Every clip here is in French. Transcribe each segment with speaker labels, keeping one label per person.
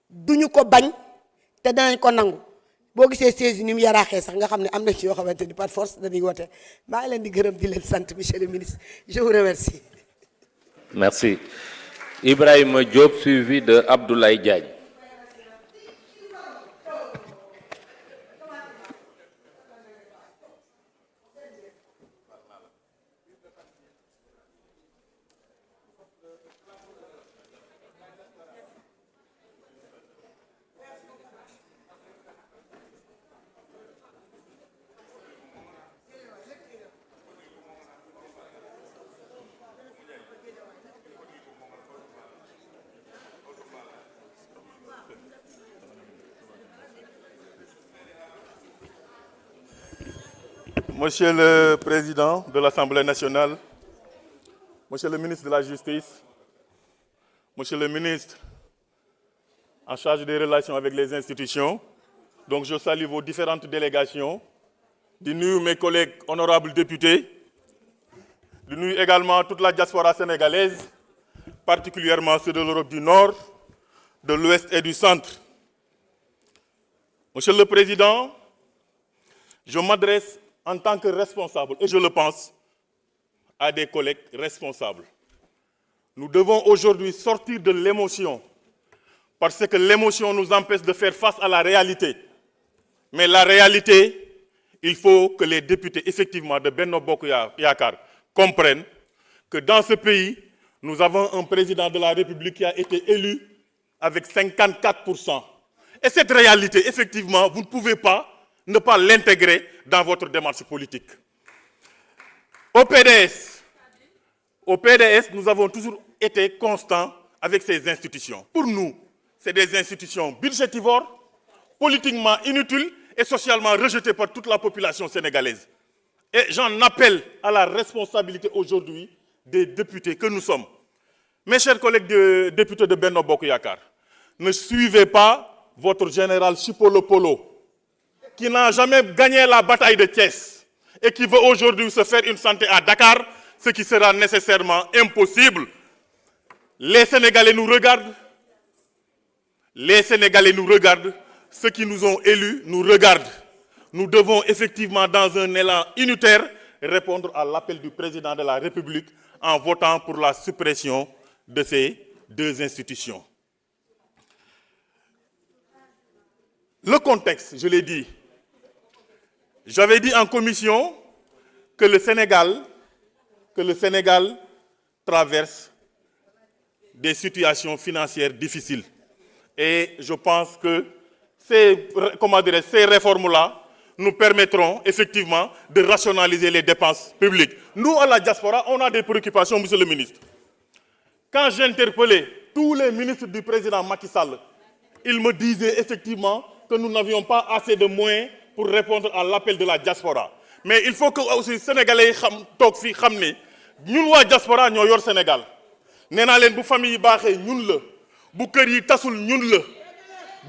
Speaker 1: duñu ko bañ te danañ ko nangu boo gisee siège ni mu yaraaxee sax nga xam ne am na ci yoo xamante ni par force dañuy wote maa ngi leen di gërëm di leen sant monsieur le ministre je vous remercie.
Speaker 2: Merci. Ibrahima Diop suivi de Abdoulaye Diagne.
Speaker 3: Monsieur le Président de l'Assemblée nationale, Monsieur le ministre de la Justice, Monsieur le ministre en charge des relations avec les institutions, donc je salue vos différentes délégations, di nuyu mes collègues honorables députés, di nuyu également toute la diaspora sénégalaise, particulièrement ceux de l'Europe du Nord, de l'Ouest et du Centre. Monsieur le Président, je m'adresse en tant que responsable, et je le pense, à des collègues responsables. Nous devons aujourd'hui sortir de l'émotion, parce que l'émotion nous empêche de faire face à la réalité. Mais la réalité, il faut que les députés, effectivement, de Benno Bokk Yakaar comprennent que dans ce pays, nous avons un président de la République qui a été élu avec 54%. Et cette réalité, effectivement, vous ne pouvez pas ne pas l'intégrer dans votre démarche politique. Au PDS, nous avons toujours été constants avec ces institutions. Pour nous, c'est des institutions budgétivores, politiquement inutiles et socialement rejetées par toute la population sénégalaise. Et j'en appelle à la responsabilité aujourd'hui des députés que nous sommes. Mes chers collègues députés de Benno Bokk Yakaar, ne suivez pas votre général Chipolo Polo, qui n'a jamais gagné la bataille de Thiès et qui veut aujourd'hui se faire une santé à Dakar, ce qui sera nécessairement impossible. Les Sénégalais nous regardent. Les Sénégalais nous regardent. Ceux qui nous ont élus nous regardent. Nous devons effectivement, dans un élan unitaire, répondre à l'appel du président de la République en votant pour la suppression de ces deux institutions. Le contexte, je l'ai dit. J'avais dit en commission que le Sénégal traverse des situations financières difficiles. Et je pense que ces réformes-là nous permettront effectivement de rationaliser les dépenses publiques. Nous, à la diaspora, on a des préoccupations, monsieur le ministre. Quand j'interpellais tous les ministres du président Macky Sall, ils me disaient effectivement que nous n'avions pas assez de moyens pour répondre à l'appel de la diaspora. Mais il faut que aussi les Sénégalais toog fii xam ne ñun waa diaspora ñoo yor Sénégal. nee naa leen bu famille yi baaxee ñun la bu kër yi tasul ñun la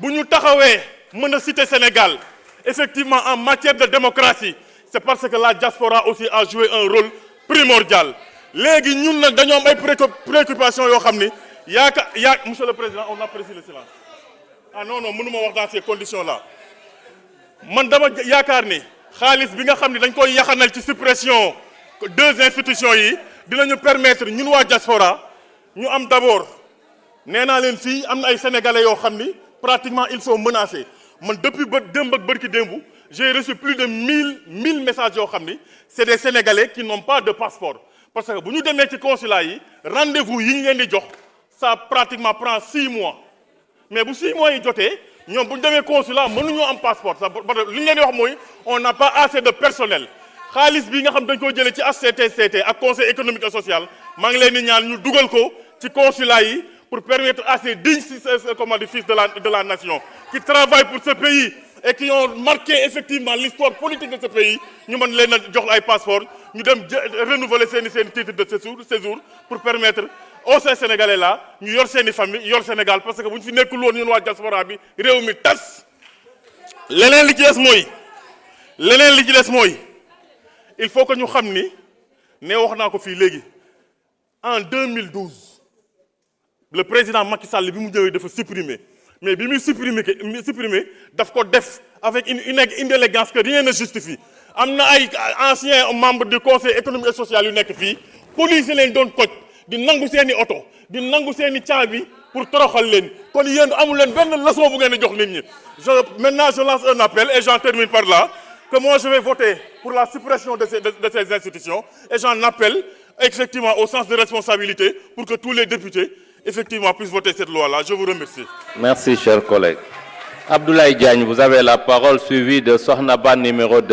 Speaker 3: bu ñu taxawee mën a citer Sénégal effectivement en matière de démocratie c'est parce que la diaspora aussi a joué un rôle primordial. léegi ñun nag dañoo am ay préoccupations yoo xam ni monsieur le président on apprécie le silence. ah non mënuma wax dans ces conditions là. man dama yaakaar ni xaalis bi nga xam ne dañ koy yaxanal ci suppression deux institutions yi dinañu permettre ñun waa diaspora ñu am d'abord nee naa leen fii am na ay sénégalais yoo xam ni pratiquement ils sont menacés man depuis ba démb ak bërki démb j'ai reçu plus de 1000 messages yoo xam ni c'est des sénégalais qui n'ont pas de passeport parce que bu ñu demee ci consulat yi rendez-vous yi ñu leen di jox ça pratiquement prend 6 mois mais bu 6 mois yi jotee ñoom bu ñu demee consulat mënuñoo am passeport ça li ñu leen di wax mooy on n'a pas assez de personnel xaalis bi nga xam dañ ko jëlee ci HCCT ak conseil économique et social maa ngi leen di ñaan ñu dugal ko ci consulat yi pour permettre à ces dignes fils de la nation qui travaillent pour ce pays et qui ont marqué effectivement l'histoire politique de ce pays ñu mën leen a jox ay passeport ñu dem renouveler seen titre de séjour pour permettre aux Sénégalais là ñu yor seeni famille yor Sénégal parce que bu ñu fi nekkul woon ñun waa diaspora bi réew mi tas. leneen li ci des mooy il faut que ñu xam ni ne wax naa ko fii léegi en 2012 le président Macky Sall bi mu ñëwee dafa supprimer mais bi muy supprimer daf ko def avec une élégance que rien ne justifie am na ay anciens membres du conseil économique et social yu nekk fii police leen doon toj di nangu seeni oto di nangu seeni caabi pour toroxal leen kon yéen amul leen benn leçon bu ngeen di jox nit ñi. Maintenant je lance un appel et j'en termine par là que moi je vais voter pour la suppression de ces institutions et j'en appelle effectivement au sens de responsabilité pour que tous les députés effectivement puissent voter cette loi-là. Je vous remercie.
Speaker 2: Merci, chers collègues. Abdoulaye Diagne, vous avez la parole, suivi de Sohna Ba numéro 2.